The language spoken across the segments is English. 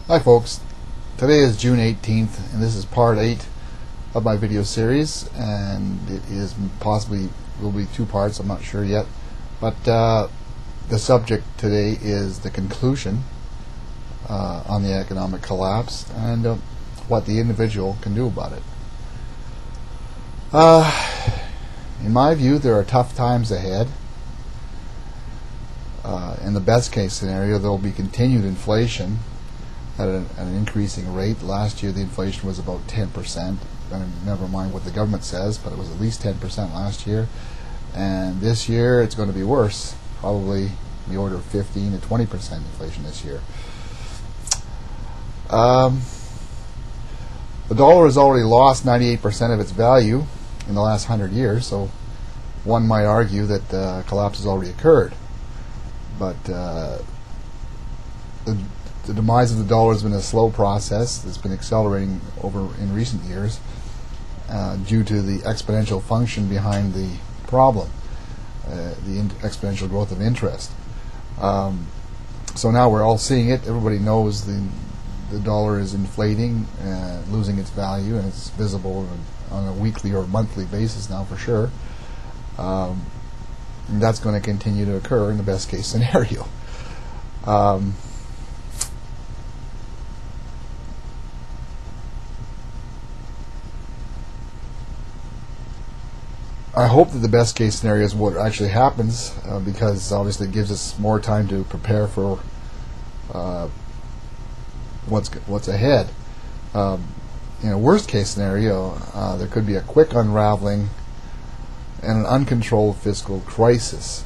Hi folks, today is June 18th and this is part 8 of my video series, and it is possibly will be 2 parts, I'm not sure yet, but the subject today is the conclusion on the economic collapse and what the individual can do about it. In my view, there are tough times ahead. In the best case scenario, there will be continued inflation at an increasing rate. Last year the inflation was about 10%, and never mind what the government says, but it was at least 10% last year, and this year it's going to be worse, probably in the order of 15 to 20% inflation this year. The dollar has already lost 98% of its value in the last 100 years, so one might argue that the collapse has already occurred. But the demise of the dollar has been a slow process that's been accelerating in recent years due to the exponential function behind the problem, the exponential growth of interest. So now we're all seeing it. Everybody knows the dollar is inflating, losing its value, and it's visible on a weekly or monthly basis now for sure. And that's going to continue to occur in the best case scenario. I hope that the best case scenario is what actually happens, because obviously it gives us more time to prepare for what's ahead. In a worst case scenario, there could be a quick unraveling and an uncontrolled fiscal crisis,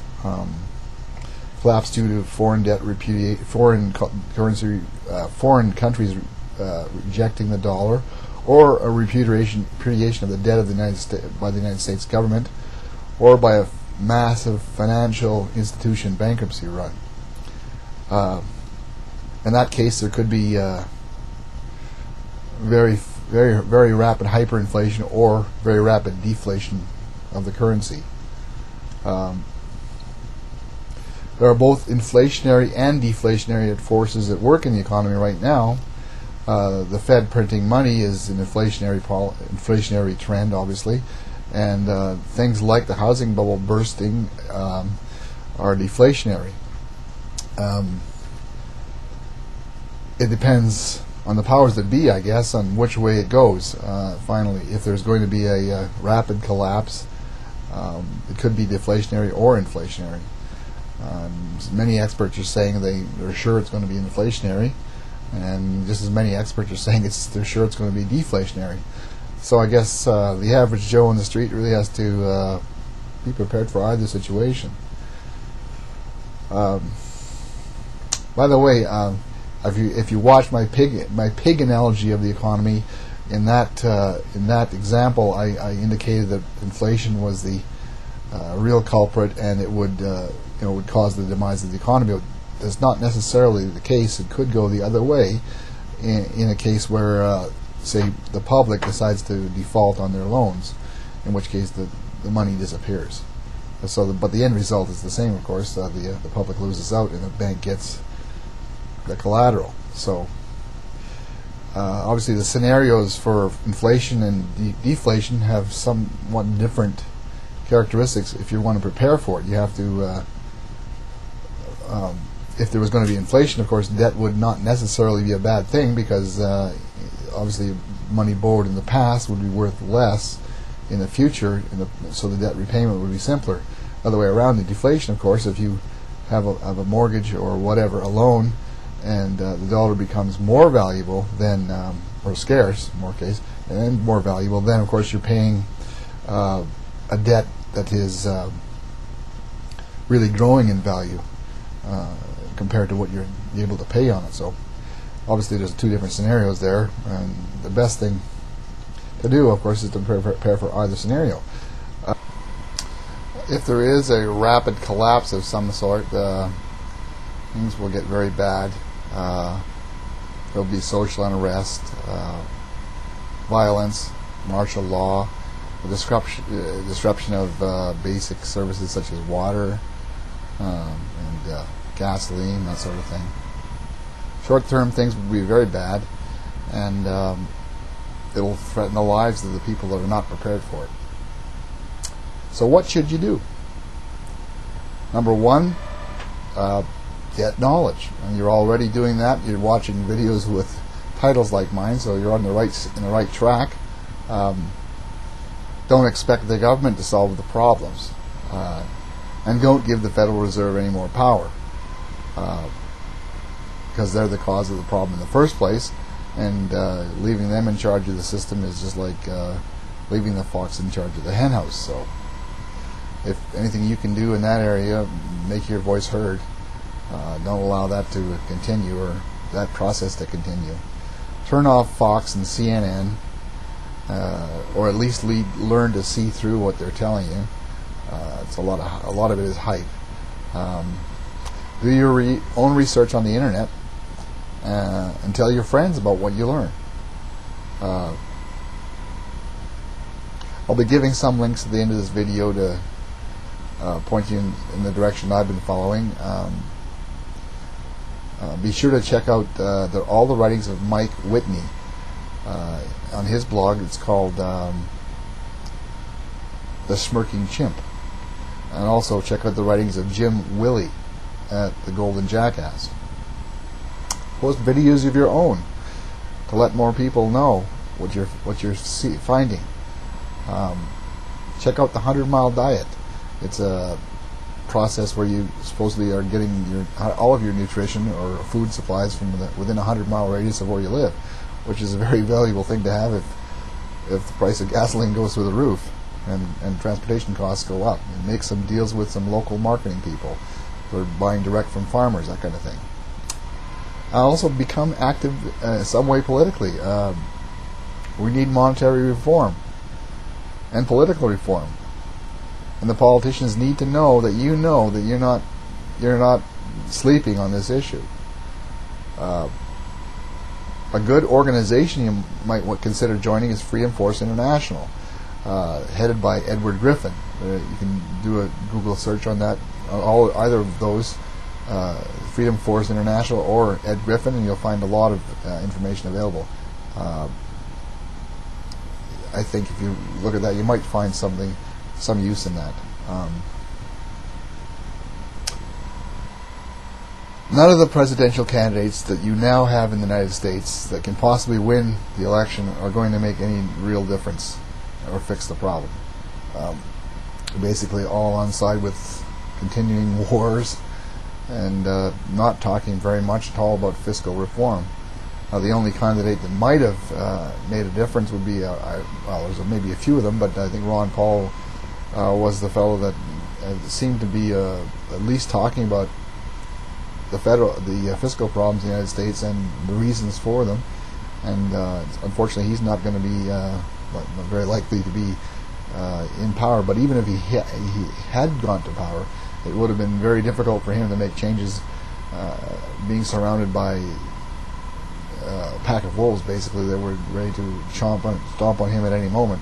collapse due to foreign debt foreign countries rejecting the dollar, or a repudiation of the debt of the by the United States government, or by a massive financial institution bankruptcy run. In that case, there could be very rapid hyperinflation or very rapid deflation of the currency. There are both inflationary and deflationary forces at work in the economy right now. The Fed printing money is an inflationary trend, obviously, and things like the housing bubble bursting are deflationary. It depends on the powers that be, I guess, on which way it goes. Finally, if there's going to be a rapid collapse, it could be deflationary or inflationary. Many experts are saying they're sure it's going to be inflationary, and just as many experts are saying they're sure it's going to be deflationary. So I guess the average Joe on the street really has to be prepared for either situation. By the way, if you watch my pig analogy of the economy, in that example, I indicated that inflation was the real culprit, and it would would cause the demise of the economy. That's not necessarily the case. It could go the other way in a case where, say, the public decides to default on their loans, in which case the money disappears. But the end result is the same, of course. The public loses out, and the bank gets the collateral. So obviously the scenarios for inflation and deflation have somewhat different characteristics. If you want to prepare for it, you have to if there was going to be inflation, of course, debt would not necessarily be a bad thing, because obviously money borrowed in the past would be worth less in the future, so the debt repayment would be simpler. Other way around, in deflation, of course, if you have a mortgage or whatever, a loan, and the dollar becomes more valuable than, or scarce in more case, and more valuable, then of course you're paying a debt that is really growing in value compared to what you're able to pay on it. So obviously there's 2 different scenarios there, and the best thing to do, of course, is to prepare for either scenario. If there is a rapid collapse of some sort, things will get very bad. There'll be social unrest, violence, martial law, disruption of basic services such as water and gasoline, that sort of thing. Short-term things will be very bad, and it will threaten the lives of the people that are not prepared for it. So what should you do? Number one, get knowledge, and you're already doing that. You're watching videos with titles like mine, so you're on the right track. Don't expect the government to solve the problems, and don't give the Federal Reserve any more power, because they're the cause of the problem in the first place, and leaving them in charge of the system is just like leaving the fox in charge of the hen house. So if anything you can do in that area, make your voice heard. Don't allow that to continue, or that process to continue. Turn off Fox and CNN, or at least learn to see through what they're telling you. It's a lot of it is hype. Do your own research on the internet, and tell your friends about what you learn. I'll be giving some links at the end of this video to point you in the direction I've been following. Be sure to check out all the writings of Mike Whitney on his blog. It's called The Smirking Chimp. And also check out the writings of Jim Willey at The Golden Jackass. Post videos of your own to let more people know what you're finding. Check out the 100-Mile Diet. It's a process where you supposedly are getting all of your nutrition or food supplies from within a 100-mile radius of where you live, which is a very valuable thing to have if the price of gasoline goes through the roof and transportation costs go up. And make some deals with some local marketing people for buying direct from farmers, that kind of thing. Also become active some way politically. We need monetary reform and political reform. And the politicians need to know that you're not sleeping on this issue. A good organization you might consider joining is Freedom Force International, headed by Edward Griffin. You can do a Google search on that, either of those, Freedom Force International or Ed Griffin, and you'll find a lot of information available. I think if you look at that, you might find some use in that. None of the presidential candidates that you now have in the United States that can possibly win the election are going to make any real difference or fix the problem. Basically all on side with continuing wars and not talking very much at all about fiscal reform. The only candidate that might have made a difference would be, well, there's maybe a few of them, but I think Ron Paul was the fellow that seemed to be at least talking about the fiscal problems in the United States and the reasons for them. And unfortunately, he's not going to be very likely to be in power. But even if he had gone to power, it would have been very difficult for him to make changes, being surrounded by a pack of wolves, basically, that were ready to stomp on him at any moment.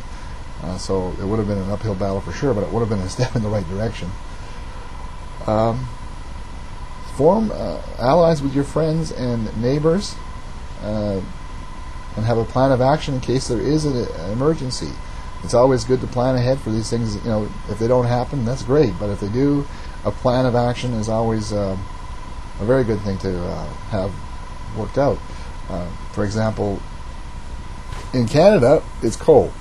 So it would have been an uphill battle for sure, but it would have been a step in the right direction. Form allies with your friends and neighbors, and have a plan of action in case there is an emergency. It's always good to plan ahead for these things. You know, if they don't happen, that's great. But if they do, a plan of action is always a very good thing to have worked out. For example, in Canada, it's cold.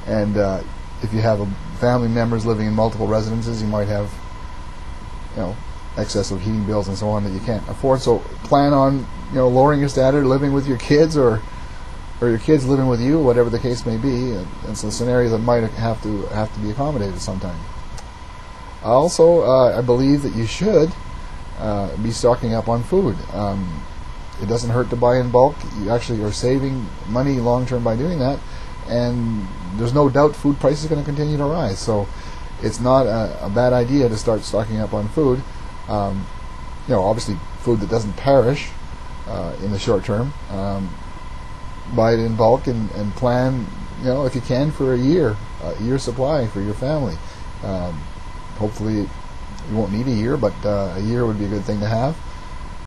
And if you have family members living in multiple residences, you might have, excess of heating bills and so on that you can't afford. So plan on, lowering your standard, living with your kids, or your kids living with you, whatever the case may be. It's a scenario that might have to be accommodated sometime. Also, I believe that you should be stocking up on food. It doesn't hurt to buy in bulk. You actually are saving money long term by doing that, and there's no doubt food prices are going to continue to rise. So it's not a bad idea to start stocking up on food. Obviously food that doesn't perish in the short term. Buy it in bulk and plan, if you can, for a year supply for your family. Hopefully you won't need a year, but a year would be a good thing to have.